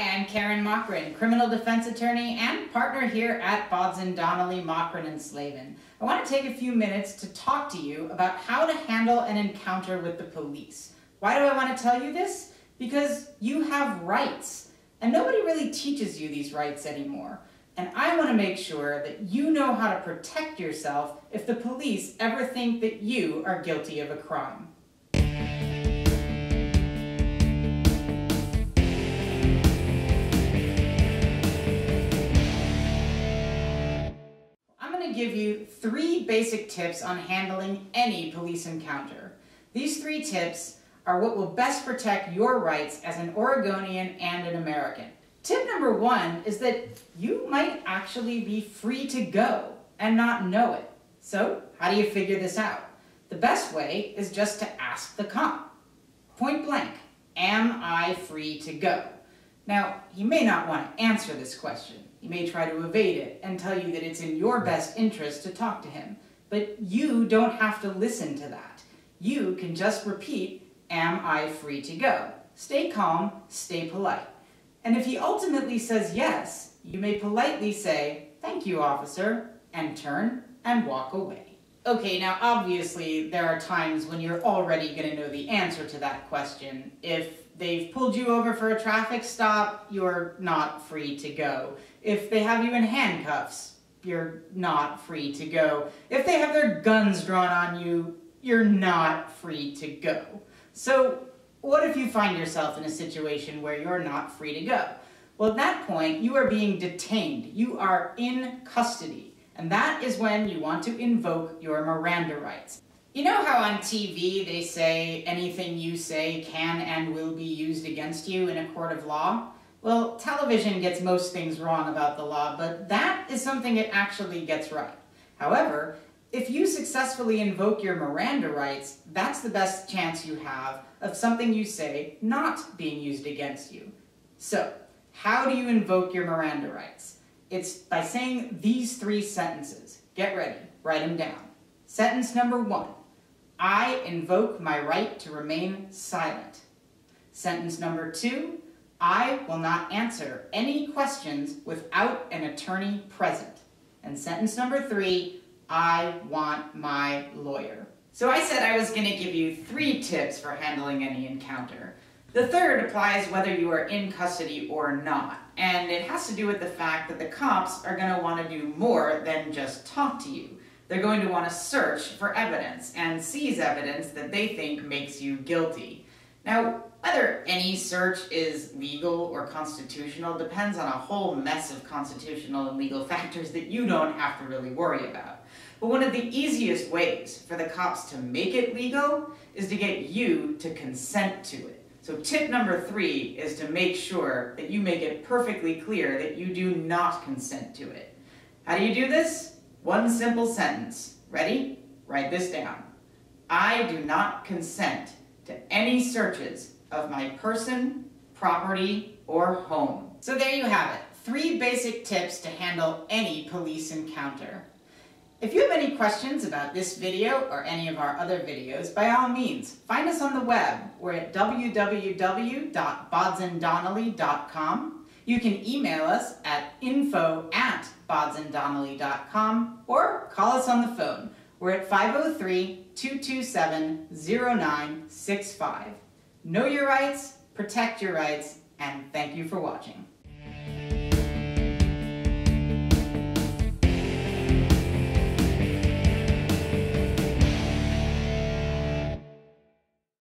Hi, I'm Karen Mochrin, criminal defense attorney and partner here at Bodzin, Donnelly, Mochrin, and Slavin. I want to take a few minutes to talk to you about how to handle an encounter with the police. Why do I want to tell you this? Because you have rights, and nobody really teaches you these rights anymore. And I want to make sure that you know how to protect yourself if the police ever think that you are guilty of a crime. Give you 3 basic tips on handling any police encounter. These 3 tips are what will best protect your rights as an Oregonian and an American. Tip number 1 is that you might actually be free to go and not know it. So, how do you figure this out? The best way is just to ask the cop. Point blank, am I free to go? Now, he may not want to answer this question. He may try to evade it and tell you that it's in your best interest to talk to him. But you don't have to listen to that. You can just repeat, am I free to go? Stay calm, stay polite. And if he ultimately says yes, you may politely say, thank you, officer, and turn and walk away. Okay, now obviously there are times when you're already going to know the answer to that question. If they've pulled you over for a traffic stop, you're not free to go. If they have you in handcuffs, you're not free to go. If they have their guns drawn on you, you're not free to go. So what if you find yourself in a situation where you're not free to go? Well, at that point, you are being detained. You are in custody. And that is when you want to invoke your Miranda rights. You know how on TV they say anything you say can and will be used against you in a court of law? Well, television gets most things wrong about the law, but that is something it actually gets right. However, if you successfully invoke your Miranda rights, that's the best chance you have of something you say not being used against you. So, how do you invoke your Miranda rights? It's by saying these 3 sentences. Get ready, write them down. Sentence number 1, I invoke my right to remain silent. Sentence number 2, I will not answer any questions without an attorney present. And sentence number 3, I want my lawyer. So I said I was going to give you 3 tips for handling any encounter. The third applies whether you are in custody or not, and it has to do with the fact that the cops are going to want to do more than just talk to you. They're going to want to search for evidence and seize evidence that they think makes you guilty. Now, whether any search is legal or constitutional depends on a whole mess of constitutional and legal factors that you don't have to really worry about. But one of the easiest ways for the cops to make it legal is to get you to consent to it. So tip number 3 is to make sure that you make it perfectly clear that you do not consent to it. How do you do this? 1 simple sentence. Ready? Write this down. I do not consent to any searches of my person, property, or home. So there you have it. 3 basic tips to handle any police encounter. If you have any questions about this video or any of our other videos, by all means, find us on the web. We're at www.bodzindonnelly.com. You can email us at info@bodzindonnelly.com or call us on the phone. We're at 503-227-0965. Know your rights, protect your rights, and thank you for watching.